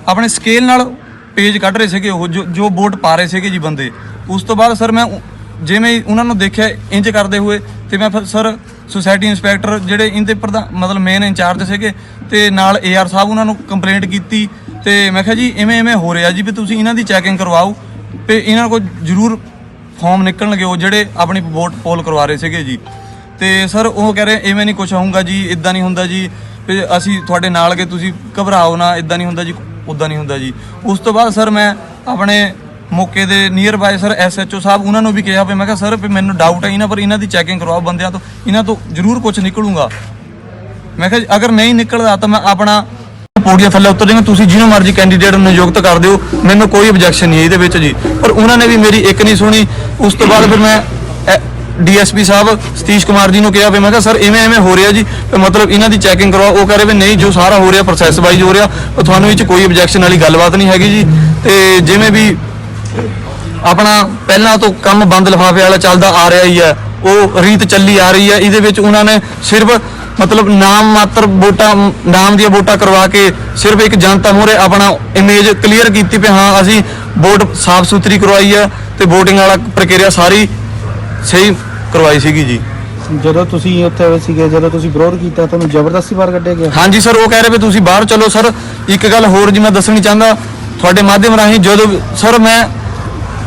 ਆਪਣੇ ਸਕੇਲ ਨਾਲ ਪੇਜ ਕੱਢ ਰਹੇ ਸੀਗੇ, ਉਹ ਜੋ ਵੋਟ ਪਾ ਰਹੇ ਸੀਗੇ ਜੀ ਬੰਦੇ। ਉਸ ਤੋਂ ਬਾਅਦ ਸਰ ਮੈਂ ਜਿਵੇਂ ਉਹਨਾਂ ਨੂੰ ਦੇਖਿਆ ਇੰਜ ਕਰਦੇ ਹੋਏ, ਤੇ ਮੈਂ ਫਿਰ ਸਰ ਸੁਸਾਇਟੀ ਇੰਸਪੈਕਟਰ ਜਿਹੜੇ ਇਹਦੇ ਪ੍ਰਧਾਨ ਮਤਲਬ ਮੇਨ ਇੰਚਾਰਜ ਸੀਗੇ, ਤੇ ਨਾਲ AR ਸਾਹਿਬ ਉਹਨਾਂ ਨੂੰ ਕੰਪਲੇਂਟ ਕੀਤੀ, ਤੇ ਮੈਂ ਕਿਹਾ ਜੀ ਇਵੇਂ ਹੋ ਰਿਹਾ ਜੀ ਵੀ ਤੁਸੀਂ ਇਹਨਾਂ ਦੀ ਚੈਕਿੰਗ ਕਰਵਾਓ, ਤੇ ਇਹਨਾਂ ਕੋਲ ਜ਼ਰੂਰ ਫਾਰਮ ਨਿਕਲਣਗੇ ਉਹ ਜਿਹੜੇ ਆਪਣੀ ਵੋਟ ਪੋਲ ਕਰਵਾ ਰਹੇ ਸੀਗੇ ਜੀ। ਤੇ ਸਰ ਉਹ ਕਹਿ ਰਹੇ ਇਵੇਂ ਨਹੀਂ ਕੁਝ ਹੋਊਗਾ ਜੀ, ਇਦਾਂ ਨਹੀਂ ਹੁੰਦਾ ਜੀ, ਤੇ ਅਸੀਂ ਤੁਹਾਡੇ ਨਾਲ ਗਏ, ਤੁਸੀਂ ਘਬਰਾਓ ਨਾ, ਇਦਾਂ ਨਹੀਂ ਹੁੰਦਾ ਜੀ, ਉੱਦਾਂ ਨਹੀਂ ਹੁੰਦਾ ਜੀ। ਉਸ ਤੋਂ ਬਾਅਦ ਸਰ ਮੈਂ ਆਪਣੇ ਮੌਕੇ ਦੇ ਨੀਅਰ ਬਾਏ ਸਰ SHO ਸਾਹਿਬ ਉਹਨਾਂ ਨੂੰ ਵੀ ਕਿਹਾ ਵੀ ਮੈਂ ਕਿਹਾ ਸਰ ਵੀ ਮੈਨੂੰ ਡਾਊਟ ਹੈ ਇਹਨਾਂ ਪਰ, ਇਹਨਾਂ ਦੀ ਚੈਕਿੰਗ ਕਰਵਾਓ ਬੰਦਿਆਂ ਤੋਂ, ਇਹਨਾਂ ਤੋਂ ਜ਼ਰੂਰ ਕੁਝ ਨਿਕਲੂਗਾ। ਮੈਂ ਕਿਹਾ ਅਗਰ ਨਹੀਂ ਨਿਕਲਦਾ ਤਾਂ ਮੈਂ ਆਪਣਾ ਪੌੜੀਆਂ ਥੱਲੇ ਉਤਰ ਜਾਵਾਂਗਾ, ਤੁਸੀਂ ਜਿਹਨੂੰ ਮਰਜ਼ੀ ਕੈਂਡੀਡੇਟ ਨੂੰ ਨਿਯੁਕਤ ਕਰ ਦਿਓ, ਮੈਨੂੰ ਕੋਈ ਆਬਜੈਕਸ਼ਨ ਨਹੀਂ ਇਹਦੇ ਵਿੱਚ ਜੀ। ਪਰ ਉਹਨਾਂ ਨੇ ਵੀ ਮੇਰੀ ਇੱਕ ਨਹੀਂ ਸੁਣੀ। ਉਸ ਤੋਂ ਬਾਅਦ ਫਿਰ ਮੈਂ DSP ਸਾਹਿਬ ਸਤੀਸ਼ ਕੁਮਾਰ ਜੀ ਨੂੰ ਕਿਹਾ ਵੀ ਮੈਂ ਕਿਹਾ ਸਰ ਇਵੇਂ ਹੋ ਰਿਹਾ ਜੀ, ਮਤਲਬ ਇਹਨਾਂ ਦੀ ਚੈਕਿੰਗ ਕਰਵਾਓ। ਉਹ ਕਹ ਰਹੇ ਵੀ ਨਹੀਂ, ਜੋ ਸਾਰਾ ਹੋ ਰਿਹਾ ਪ੍ਰੋਸੈਸ ਵਾਈਜ਼ ਹੋ ਰਿਹਾ, ਤੁਹਾਨੂੰ ਇਹ 'ਚ ਕੋਈ ਆਬਜੈਕਸ਼ਨ ਵਾਲੀ ਗੱਲਬਾਤ ਨਹੀਂ ਹੈਗੀ ਜੀ। ਤੇ ਜਿਵੇਂ ਵੀ ਆਪਣਾ ਪਹਿਲਾਂ ਤੋਂ ਕੰਮ ਬੰਦ ਲਿਫਾਫੇ ਵਾਲਾ ਚੱਲਦਾ ਆ ਰਿਹਾ ਹੀ ਹੈ, ਉਹ ਰੀਤ ਚੱਲੀ ਆ ਰਹੀ ਹੈ। ਇਹਦੇ ਵਿੱਚ ਉਹਨਾਂ ਨੇ ਸਿਰਫ ਮਤਲਬ ਨਾਮ ਮਾਤਰ ਵੋਟਾਂ, ਨਾਮ ਦੀਆਂ ਵੋਟਾਂ ਕਰਵਾ ਕੇ ਸਿਰਫ ਇੱਕ ਜਨਤਾ ਮੂਹਰੇ ਆਪਣਾ ਇਮੇਜ ਕਲੀਅਰ ਕੀਤੀ ਵੀ ਹਾਂ ਅਸੀਂ ਵੋਟ ਸਾਫ਼ ਸੁਥਰੀ ਕਰਵਾਈ ਹੈ, ਤੇ VOTING ਵਾਲਾ ਪ੍ਰਕਿਰਿਆ ਸਾਰੀ ਸਹੀ ਕਰਵਾਈ ਸੀਗੀ ਜੀ। ਜਦੋਂ ਤੁਸੀਂ ਉੱਥੇ ਸੀਗੇ, ਜਦੋਂ ਤੁਸੀਂ ਵਿਰੋਧ ਕੀਤਾ ਤੁਹਾਨੂੰ ਜ਼ਬਰਦਸਤੀ ਬਾਹਰ ਕੱਢਿਆ ਗਿਆ? ਹਾਂਜੀ ਸਰ, ਉਹ ਕਹਿ ਰਹੇ ਵੀ ਤੁਸੀਂ ਬਾਹਰ ਚਲੋ। ਸਰ ਇੱਕ ਗੱਲ ਹੋਰ ਜੀ ਮੈਂ ਦੱਸਣੀ ਚਾਹੁੰਦਾ ਤੁਹਾਡੇ ਮਾਧਿਅਮ ਰਾਹੀਂ, ਜਦੋਂ ਸਰ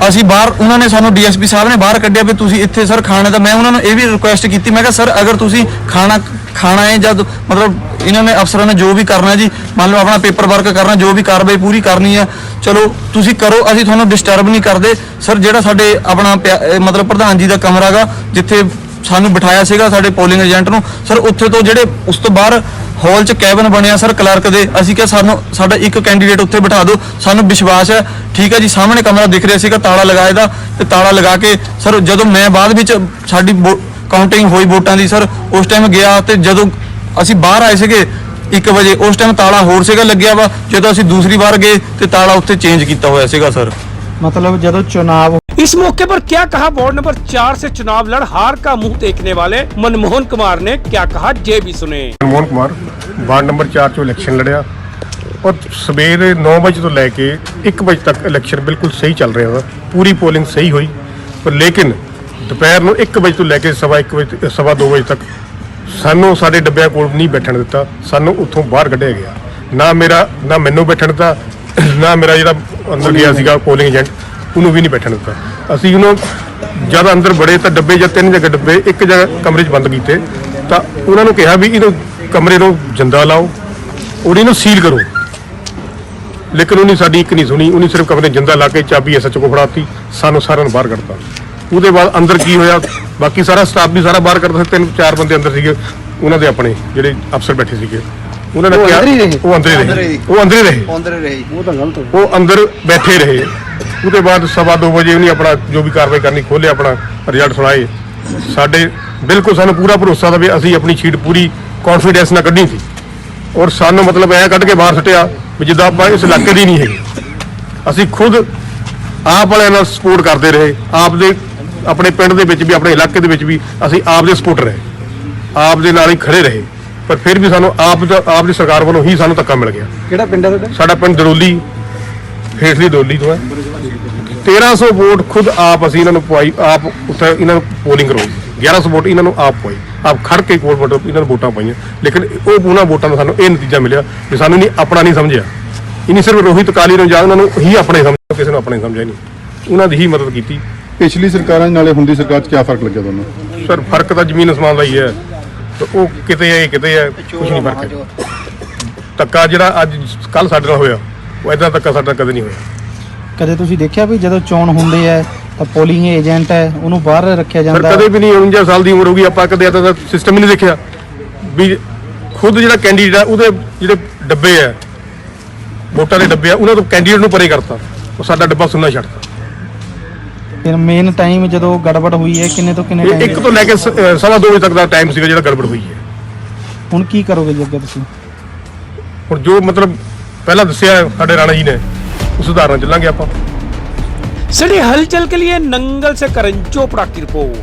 ਅਸੀਂ ਬਾਹਰ, ਉਹਨਾਂ ਨੇ ਸਾਨੂੰ DSP ਸਾਹਿਬ ਨੇ ਬਾਹਰ ਕੱਢਿਆ ਵੀ ਤੁਸੀਂ ਇੱਥੇ ਸਰ ਖਾਣੇ ਦਾ, ਮੈਂ ਉਹਨਾਂ ਨੂੰ ਇਹ ਵੀ ਰਿਕੁਐਸਟ ਕੀਤੀ, ਮੈਂ ਕਿਹਾ ਸਰ ਅਗਰ ਤੁਸੀਂ ਖਾਣਾ ਹੈ ਜਦ ਮਤਲਬ ਇਹਨਾਂ ਨੇ ਅਫਸਰਾਂ ਨੇ ਜੋ ਵੀ ਕਰਨਾ ਜੀ, ਮੰਨ ਲਓ ਆਪਣਾ ਪੇਪਰ ਵਰਕ ਕਰਨਾ, ਜੋ ਵੀ ਕਾਰਵਾਈ ਪੂਰੀ ਕਰਨੀ ਹੈ ਚਲੋ ਤੁਸੀਂ ਕਰੋ, ਅਸੀਂ ਤੁਹਾਨੂੰ ਡਿਸਟਰਬ ਨਹੀਂ ਕਰਦੇ। ਸਰ ਜਿਹੜਾ ਸਾਡੇ ਆਪਣਾ ਮਤਲਬ ਪ੍ਰਧਾਨ ਜੀ ਦਾ ਕਮਰਾ ਗਾ ਜਿੱਥੇ ਸਾਨੂੰ ਬਿਠਾਇਆ ਸੀਗਾ ਸਾਡੇ ਪੋਲਿੰਗ ਏਜੰਟ ਨੂੰ, ਸਰ ਉੱਥੇ ਤੋਂ ਜਿਹੜੇ ਉਸ ਤੋਂ ਬਾਹਰ ਹਾਲ 'ਚ ਕੈਬਨ ਬਣਿਆ ਸਰ ਕਲਰਕ ਦੇ, ਅਸੀਂ ਕਿਹਾ ਸਾਡਾ ਇੱਕ ਕੈਂਡੀਡੇਟ ਉੱਥੇ ਬਿਠਾ ਦਿਓ, ਸਾਨੂੰ ਵਿਸ਼ਵਾਸ ਹੈ। ਠੀਕ ਹੈ ਜੀ, ਸਾਹਮਣੇ ਕਮਰਾ ਦਿਖ ਰਿਹਾ ਸੀਗਾ ਤਾਲਾ ਲਗਾਏ ਦਾ, ਤੇ ਤਾਲਾ ਲਗਾ ਕੇ ਸਰ ਜਦੋਂ ਮੈਂ ਬਾਅਦ ਵਿੱਚ ਸਾਡੀ ਕਾਊਂਟਿੰਗ ਹੋਈ ਵੋਟਾਂ ਦੀ ਸਰ, ਉਸ ਟਾਈਮ ਗਿਆ, ਤੇ ਜਦੋਂ ਅਸੀਂ ਬਾਹਰ ਆਏ ਸੀਗੇ 1 ਵਜੇ ਉਸ ਟਾਈਮ ਤਾਲਾ ਹੋਰ ਸੀਗਾ ਲੱਗਿਆ ਵਾ, ਜਦੋਂ ਅਸੀਂ ਦੂਸਰੀ ਵਾਰ ਗਏ ਤੇ ਤਾਲਾ ਉੱਥੇ ਚੇਂਜ ਕੀਤਾ ਹੋਇਆ ਸੀਗਾ ਸਰ। मतलब ਜਦੋਂ चुनाव इस मौके पर क्या कहा वार्ड नंबर 4 से चुनाव लड़ हार का मुंह देखने वाले मनमोहन कुमार ने, क्या कहा ये भी सुने। मनमोहन कुमार वार्ड नंबर 4 चो इलेक्शन लड़िया और सवेरे 9 बजे तो लैके 1 बजे तक इलेक्शन बिल्कुल सही चल रहा था, पूरी पोलिंग सही हुई। पर लेकिन दोपहर को 1 बजे तो लैके सवा 2 बजे तक सानू साडे डब्बियां कोल नहीं बैठण दिता, सानू उत्थों बाहर कढ़िया गया। ना मैनू बैठण दिता, ना मेरा जिहड़ा अंदर गया सीगा पोलिंग एजेंट ਉਹਨੂੰ ਵੀ ਨਹੀਂ ਬੈਠਣ ਦਿੱਤਾ। ਅਸੀਂ ਉਹਨੂੰ ਜਦ ਅੰਦਰ ਬੜੇ ਤਾਂ ਡੱਬੇ ਜਾਂ 3 ਜਗ੍ਹਾ ਡੱਬੇ ਇੱਕ ਜਗ੍ਹਾ ਕਮਰੇ 'ਚ ਬੰਦ ਕੀਤੇ, ਤਾਂ ਉਹਨਾਂ ਨੂੰ ਕਿਹਾ ਵੀ ਇਹਨੂੰ ਕਮਰੇ ਨੂੰ ਜਿੰਦਾ ਲਾਓ ਔਰ ਇਹਨੂੰ ਸੀਲ ਕਰੋ, ਲੇਕਿਨ ਉਹਨੇ ਸਾਡੀ ਇੱਕ ਨਹੀਂ ਸੁਣੀ। ਉਹਨੇ ਸਿਰਫ ਕਮਰੇ ਜਿੰਦਾ ਲਾ ਕੇ ਚਾਬੀ SHO ਕੋ ਫੜਾਤੀ, ਸਾਨੂੰ ਸਾਰਿਆਂ ਨੂੰ ਬਾਹਰ ਕੱਢਤਾ। ਉਹਦੇ ਬਾਅਦ ਅੰਦਰ ਕੀ ਹੋਇਆ, ਬਾਕੀ ਸਾਰਾ ਸਟਾਫ ਵੀ ਸਾਰਾ ਬਾਹਰ ਕਰਦਾ ਸੀ, 3-4 ਬੰਦੇ ਅੰਦਰ ਸੀਗੇ ਉਹਨਾਂ ਦੇ ਆਪਣੇ ਜਿਹੜੇ ਅਫਸਰ ਬੈਠੇ ਸੀਗੇ, ਉਹਨਾਂ ਨੇ ਕਿਹਾ ਉਹ ਅੰਦਰ ਹੀ ਰਹੇ, ਉਹ ਅੰਦਰ ਬੈਠੇ ਰਹੇ। ਉਹਦੇ ਬਾਅਦ 2:15 ਵਜੇ ਉਹਨੇ ਆਪਣਾ ਜੋ ਵੀ ਕਾਰਵਾਈ ਕਰਨੀ ਖੋਲ੍ਹਿਆ, ਆਪਣਾ ਰਿਜ਼ਲਟ ਸੁਣਾਏ। ਸਾਡੇ ਬਿਲਕੁਲ ਸਾਨੂੰ ਪੂਰਾ ਭਰੋਸਾ ਦਾ ਵੀ ਅਸੀਂ ਆਪਣੀ ਸ਼ੀਟ ਪੂਰੀ ਕੌਨਫੀਡੈਂਸ ਨਾਲ ਕੱਢੀ ਸੀ, ਔਰ ਸਾਨੂੰ ਮਤਲਬ ਐਂ ਕੱਢ ਕੇ ਬਾਹਰ ਸੁੱਟਿਆ ਵੀ ਜਿੱਦਾਂ ਆਪਾਂ ਇਸ ਇਲਾਕੇ ਦੀ ਨਹੀਂ ਹੈਗੀ। ਅਸੀਂ ਖੁਦ ਆਪ ਵਾਲਿਆਂ ਨਾਲ ਸਪੋਰਟ ਕਰਦੇ ਰਹੇ, ਆਪ ਦੇ ਆਪਣੇ ਪਿੰਡ ਦੇ ਵਿੱਚ ਵੀ ਆਪਣੇ ਇਲਾਕੇ ਦੇ ਵਿੱਚ ਵੀ ਅਸੀਂ ਆਪ ਦੇ ਸਪੋਰਟਰ ਰਹੇ, ਆਪ ਦੇ ਨਾਲ ਹੀ ਖੜੇ ਰਹੇ, ਪਰ ਫਿਰ ਵੀ ਸਾਨੂੰ ਆਪ ਦੀ ਸਰਕਾਰ ਵੱਲੋਂ ਹੀ ਸਾਨੂੰ ਧੱਕਾ ਮਿਲ ਗਿਆ। ਕਿਹੜਾ ਪਿੰਡ ਹੈ ਤੁਹਾਡਾ? ਸਾਡਾ ਪਿੰਡ ਦਰੋਲੀ, ਹੇਠਲੀ ਦਰੋਲੀ ਤੋਂ ਹੈ। 1300 ਵੋਟ ਖੁਦ ਆਪ ਅਸੀਂ ਇਹਨਾਂ ਨੂੰ ਪਵਾਈ, ਆਪ ਉੱਥੇ ਇਹਨਾਂ ਨੂੰ ਪੋਲਿੰਗ ਕਰਵਾਈ। 1100 ਵੋਟ ਇਹਨਾਂ ਨੂੰ ਆਪ ਪਵਾਈ, ਆਪ ਖੜ ਕੇ ਕੋਲ ਵੋਟ ਇਹਨਾਂ ਨੂੰ ਵੋਟਾਂ ਪਾਈਆਂ। ਲੇਕਿਨ ਉਹ ਉਹਨਾਂ ਵੋਟਾਂ ਦਾ ਸਾਨੂੰ ਇਹ ਨਤੀਜਾ ਮਿਲਿਆ ਵੀ ਸਾਨੂੰ ਨਹੀਂ ਆਪਣਾ ਨਹੀਂ ਸਮਝਿਆ। ਇਹ ਨਹੀਂ ਸਿਰਫ ਰੋਹਿਤ ਕਾਲੀ ਨੂੰ ਜਾਂ ਉਹਨਾਂ ਨੂੰ ਹੀ ਆਪਣੇ ਸਮਝਿਆ, ਕਿਸੇ ਨੂੰ ਆਪਣੇ ਸਮਝਿਆ ਨਹੀਂ, ਉਹਨਾਂ ਦੀ ਹੀ ਮਦਦ ਕੀਤੀ। ਪਿਛਲੀ ਸਰਕਾਰਾਂ ਨਾਲੇ ਹੁਣ ਦੀ ਸਰਕਾਰ 'ਚ ਕੀ ਫਰਕ ਲੱਗਿਆ ਤੁਹਾਨੂੰ? ਸਰ ਫਰਕ ਤਾਂ ਜ਼ਮੀਨ ਅਸਮਾਨ ਦਾ ਹੀ ਹੈ, ਤੇ ਉਹ ਕਿਤੇ ਹੈ ਕਿਤੇ ਹੈ, ਕੁਝ ਨਹੀਂ ਫਰਕ ਹੈ। ਧੱਕਾ ਜਿਹੜਾ ਅੱਜ ਕੱਲ ਸਾਡੇ ਨਾਲ ਹੋਇਆ, ਉਹ ਇਦਾਂ ਧੱਕਾ ਸਾਡਾ ਕਦੇ ਨਹੀਂ ਹੋਇਆ। ਕਦੇ ਤੁਸੀਂ ਦੇਖਿਆ ਵੀ ਜਦੋਂ ਚੋਣ ਹੁੰਦੇ ਆ ਤਾਂ ਪੋਲਿੰਗ ਏਜੰਟ ਹੈ ਉਹਨੂੰ ਬਾਹਰ ਰੱਖਿਆ ਸਰ ਜਾਂਦਾ? ਕਦੇ ਵੀ ਨਹੀਂ, 49 ਸਾਲ ਦੀ ਉਮਰ ਹੋ ਗਈ, ਆਪਾਂ ਕਦੇ ਇਦਾਂ ਦਾ ਸਿਸਟਮ ਹੀ ਨਹੀਂ ਦੇਖਿਆ ਵੀ ਖੁਦ ਜਿਹੜਾ ਕੈਂਡੀਡੇਟ ਆ ਉਹਦੇ ਜਿਹੜੇ ਡੱਬੇ ਆ, ਵੋਟਾਂ ਦੇ ਡੱਬੇ ਆ, ਉਹਨਾਂ ਤੋਂ ਕੈਂਡੀਡੇਟ ਨੂੰ ਪਰੇ ਕਰਤਾ, ਉਹ ਸਾਡਾ ਡੱਬਾ ਸੁਣਨਾ ਛੱਡਤਾ। ਫਿਰ ਮੇਨ ਟਾਈਮ ਜਦੋਂ ਗੜਬੜ ਹੋਈ ਹੈ ਕਿੰਨੇ ਤੋਂ ਕਿੰਨੇ ਇਹ ਟਾਈਮ? 1 ਤੋਂ ਲੈ ਕੇ 2:15 ਵਜੇ ਤੱਕ ਦਾ ਟਾਈਮ ਸੀਗਾ ਜਿਹੜਾ ਗੜਬੜ ਹੋਈ ਹੈ। ਹੁਣ ਕੀ ਕਰੋਗੇ ਜੀ ਅੱਗੇ ਤੁਸੀਂ? ਹੁਣ ਜੋ ਮਤਲਬ ਪਹਿਲਾਂ ਦੱਸਿਆ ਸਾਡੇ ਰਾਣਾ ਜੀ ਨੇ, ਉਸ ਸੁਧਾਰਨ ਚੱਲਾਂਗੇ ਆਪਾਂ। सिटी हलचल के लिए नंगल से करण चोपड़ा की रिपोर्ट।